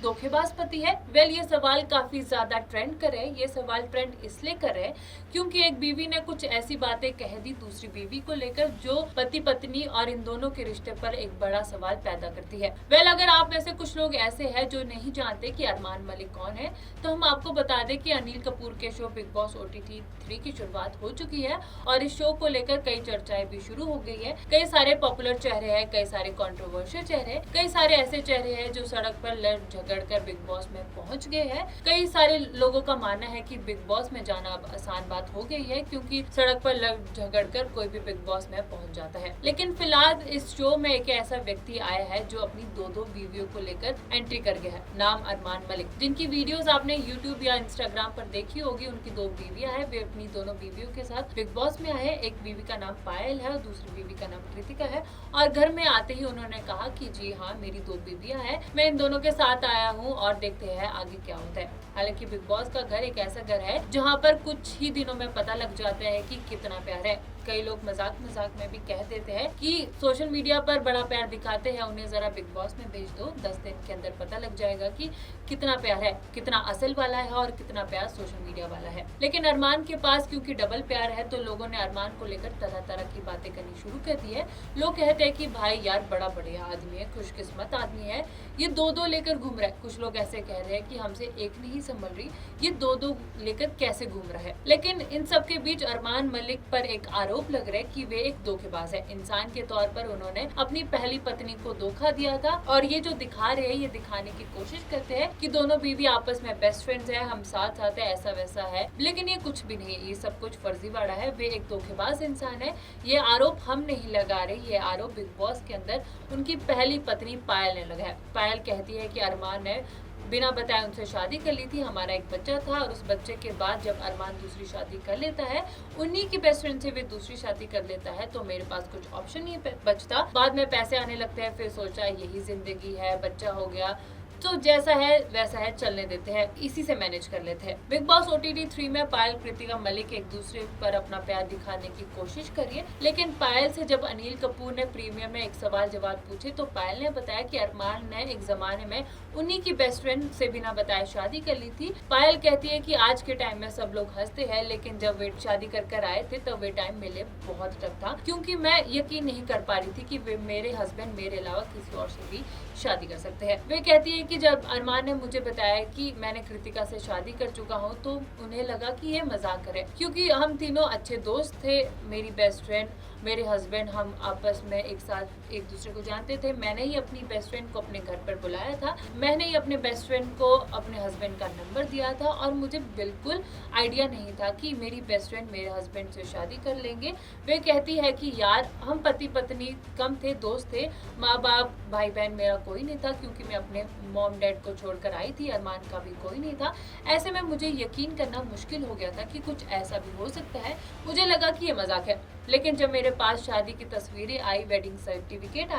धोखेबाज पति है? वेल, ये सवाल काफी ज्यादा ट्रेंड कर रहे हैं। ये सवाल ट्रेंड इसलिए कर रहे हैं क्योंकि एक बीवी ने कुछ ऐसी बातें कह दी दूसरी बीवी को लेकर जो पति पत्नी और इन दोनों के रिश्ते पर एक बड़ा सवाल पैदा करती है। वेल, अगर आप में से कुछ लोग ऐसे हैं जो नहीं जानते कि अरमान मलिक कौन है, तो हम आपको बता दें कि अनिल कपूर के शो बिग बॉस OTT 3 की शुरुआत हो चुकी है और इस शो को लेकर कई चर्चाएं भी शुरू हो गई है। कई सारे पॉपुलर चेहरे हैं, कई सारे कंट्रोवर्शियल चेहरे हैं, कई सारे ऐसे चेहरे हैं जो सड़क पर लड़ झगड़ कर बिग बॉस में पहुंच गए हैं। कई सारे लोगों का मानना है कि बिग बॉस में जाना अब आसान बात हो गई है क्योंकि सड़क पर लड़ झगड़ कर कोई भी बिग बॉस में पहुंच जाता है। लेकिन फिलहाल इस शो में एक ऐसा व्यक्ति आया है जो अपनी दो बीवियों को लेकर एंट्री कर गया है। नाम अरमान मलिक, जिनकी वीडियोस आपने यूट्यूब या इंस्टाग्राम पर देखी होगी। उनकी 2 बीवियां हैं। वे अपनी दोनों बीवियों के साथ बिग बॉस में आए। एक बीवी का नाम पायल है और दूसरी बीवी का नाम कृतिका है। और घर में आते ही उन्होंने कहा कि जी हाँ, मेरी 2 बीवियां हैं, मैं इन दोनों के साथ आया हूँ और देखते हैं आगे क्या होता है। हालांकि बिग बॉस का घर एक ऐसा घर है जहाँ पर कुछ ही दिनों में पता लग जाता है कि कितना प्यार है। कई लोग मजाक में भी कह देते हैं कि सोशल मीडिया पर बड़ा प्यार दिखाते हैं, उन्हें जरा बिग बॉस में भेज दो, 10 दिन के अंदर पता लग जाएगा कि कितना प्यार है, कितना असल वाला है और कितना प्यार सोशल मीडिया वाला है। लेकिन अरमान के पास क्योंकि डबल प्यार है तो लोगों ने अरमान को लेकर तरह तरह की बातें करनी शुरू कर दी है। लोग कहते हैं कि भाई यार बड़ा बढ़िया आदमी है, खुशकिस्मत आदमी है, ये 2 लेकर घूम रहा है। कुछ लोग ऐसे कह रहे हैं कि हमसे एक नहीं संभल रही, ये 2 लेकर कैसे घूम रहा है। लेकिन इन सब के बीच अरमान मलिक पर एक आरोप लग रहा है कि वे एक धोखेबाज है। इंसान के तौर पर उन्होंने अपनी पहली पत्नी को धोखा दिया था और ये जो दिखा रहे हैं, ये दिखाने की कोशिश करते हैं कि दोनों बीवी आपस में बेस्ट फ्रेंड्स है, हम साथ साथ है, ऐसा वैसा है। लेकिन ये कुछ भी नहीं है, ये सब कुछ फर्जीवाड़ा है। वे एक धोखेबाज इंसान है। ये आरोप हम नहीं लगा रहे, ये आरोप बिग बॉस के अंदर उनकी पहली पत्नी पायल ने लगाया। पायल कहती है कि अरमान ने बिना बताए उनसे शादी कर ली थी, हमारा एक बच्चा था और उस बच्चे के बाद जब अरमान दूसरी शादी कर लेता है, उन्हीं की बेस्ट फ्रेंड से वे दूसरी शादी कर लेता है, तो मेरे पास कुछ ऑप्शन नहीं बचता। बाद में पैसे आने लगते हैं, फिर सोचा यही जिंदगी है, बच्चा हो गया तो जैसा है वैसा है, चलने देते हैं, इसी से मैनेज कर लेते हैं। बिग बॉस OTT 3 में पायल कृतिका मलिक एक दूसरे पर अपना प्यार दिखाने की कोशिश करी है। लेकिन पायल से जब अनिल कपूर ने प्रीमियम में एक सवाल जवाब पूछे तो पायल ने बताया कि अरमान ने एक जमाने में उन्हीं की बेस्ट फ्रेंड से बिना बताए शादी कर ली थी। पायल कहती है कि आज के टाइम में सब लोग हंसते हैं, लेकिन जब वे शादी कर आए थे तब वे टाइम मेरे बहुत टफ था क्योंकि मैं यकीन नहीं कर पा रही थी कि वे मेरे हस्बैंड मेरे अलावा किसी और से भी शादी कर सकते हैं। वे कहती है कि जब अरमान ने मुझे बताया कि मैंने कृतिका से शादी कर चुका हूँ तो उन्हें लगा कि ये मजाक करे क्योंकि हम तीनों अच्छे दोस्त थे, मेरी बेस्ट फ्रेंड, मेरे हस्बैंड, हम आपस में एक साथ एक दूसरे को जानते थे। मैंने ही अपनी बेस्ट फ्रेंड को अपने घर पर बुलाया था, मैंने ही अपने बेस्ट फ्रेंड को अपने हस्बैंड का नंबर दिया था और मुझे बिल्कुल आइडिया नहीं था कि मेरी बेस्ट फ्रेंड मेरे हस्बैंड से शादी कर लेंगे। वे कहती है कि यार हम पति पत्नी कम थे, दोस्त थे, माँ बाप भाई बहन मेरा कोई नहीं था क्योंकि मैं अपने मॉम डैड को छोड़कर आई थी, अरमान का भी कोई नहीं था। ऐसे में मुझे यकीन करना मुश्किल हो गया था कि कुछ ऐसा भी हो सकता है। मुझे लगा कि ये मजाक है। लेकिन जब मेरे पास शादी की तस्वीरें आई, वेडिंग सर्टिफिकेट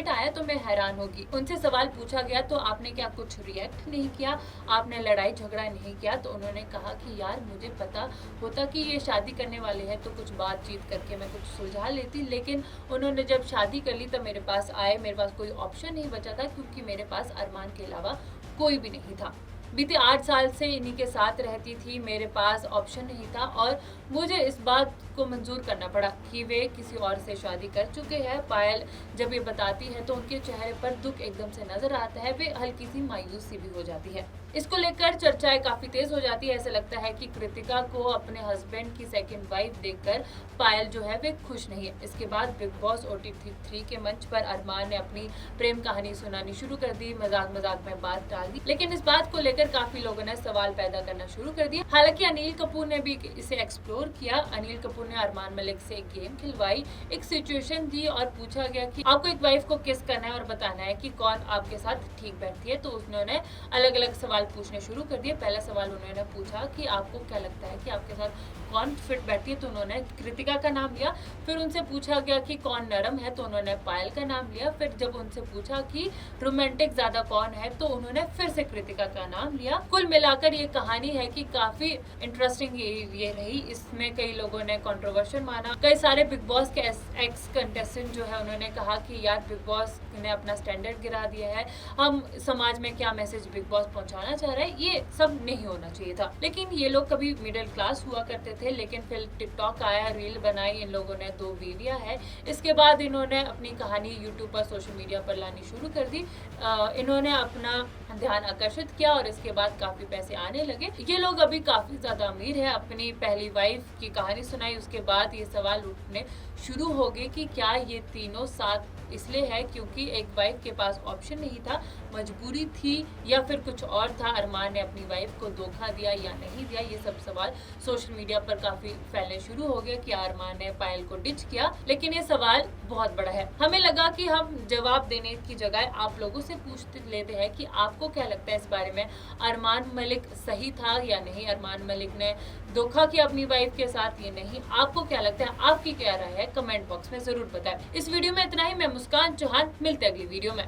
आया, तो मैं हैरान होगी। उनसे सवाल पूछा गया तो आपने क्या कुछ रिएक्ट नहीं किया, आपने लड़ाई झगड़ा नहीं किया? तो उन्होंने कहा कि यार मुझे पता होता कि ये शादी करने वाले हैं तो कुछ बातचीत करके मैं कुछ सुलझा लेती, लेकिन उन्होंने जब शादी कर ली तो मेरे पास आए, मेरे पास कोई ऑप्शन नहीं बचा था क्योंकि मेरे पास अरमान के अलावा कोई भी नहीं था। बीते 8 साल से इन्हीं के साथ रहती थी, मेरे पास ऑप्शन नहीं था और मुझे इस बात को मंजूर करना पड़ा कि वे किसी और से शादी कर चुके हैं। पायल जब ये बताती है तो उनके चेहरे पर दुख एकदम से नजर आता है, वे हल्की सी मायूस सी भी हो जाती है। इसको लेकर चर्चाएं काफी तेज हो जाती है। ऐसा लगता है कि कृतिका को अपने हस्बैंड की सेकंड वाइफ देखकर पायल जो है वे खुश नहीं है। इसके बाद बिग बॉस OTT 3 के मंच पर अरमान ने अपनी प्रेम कहानी सुनानी शुरू कर दी, मजाक में बात डाल दी। लेकिन इस बात को लेकर काफी लोगों ने सवाल पैदा करना शुरू कर दिया। हालांकि अनिल कपूर ने भी इसे एक्सप्लोर किया। अनिल कपूर ने अरमान मलिक से एक गेम खिलवाई, एक सिचुएशन दी और पूछा गया कि आपको एक वाइफ को किस करना है और बताना है कि कौन आपके साथ ठीक बैठती है। तो उन्होंने अलग अलग सवाल पूछने शुरू कर दिए। पहला सवाल उन्होंने पूछा कि आपको क्या लगता है कि आपके साथ कौन फिट बैठती है, तो उन्होंने कृतिका का नाम लिया। फिर उनसे पूछा गया कि कौन नरम है, तो उन्होंने पायल का नाम लिया। फिर जब उनसे पूछा कि रोमांटिक ज्यादा कौन है, तो उन्होंने फिर से कृतिका का नाम नाम लिया। कुल मिलाकर ये कहानी है कि काफी इंटरेस्टिंग ये रही। इसमें कई लोगों ने कंट्रोवर्शियल माना। कई सारे बिग बॉस के एक्स कंटेस्टेंट जो है उन्होंने कहा कि यार बिग बॉस ने अपना स्टैंडर्ड गिरा दिया है, हम समाज में क्या मैसेज बिग बॉस पहुंचाना चाह रहे हैं, ये सब नहीं होना चाहिए था। लेकिन ये लोग कभी मिडिल क्लास हुआ करते थे, लेकिन फिर टिकटॉक आया, रील बनाई, इन लोगों ने 2 बीवियां है। इसके बाद इन्होंने अपनी कहानी यूट्यूब पर, सोशल मीडिया पर लानी शुरू कर दी। इन्होंने अपना ध्यान आकर्षित किया और इसके बाद काफी पैसे आने लगे। ये लोग अभी काफी ज्यादा अमीर है। अपनी पहली वाइफ की कहानी सुनाई, उसके बाद ये सवाल उठने शुरू हो गए कि क्या ये तीनों साथ इसलिए है क्योंकि एक वाइफ के पास ऑप्शन नहीं था, मजबूरी थी, या फिर कुछ और था, अरमान ने अपनी वाइफ को धोखा दिया या नहीं दिया। ये सब सवाल सोशल मीडिया पर काफी फैलने शुरू हो गए कि अरमान ने पायल को डिच किया। लेकिन ये सवाल बहुत बड़ा है। हमें लगा कि हम जवाब देने की जगह आप लोगों से पूछ लेते हैं कि आपको क्या लगता है इस बारे में, अरमान मलिक सही था या नहीं, अरमान मलिक ने धोखा किया अपनी वाइफ के साथ या नहीं। आपको क्या लगता है, आपकी क्या राय है, कमेंट बॉक्स में जरूर बताएं। इस वीडियो में इतना ही। मैं मुस्कान चौहान, मिलते हैं अगली वीडियो में।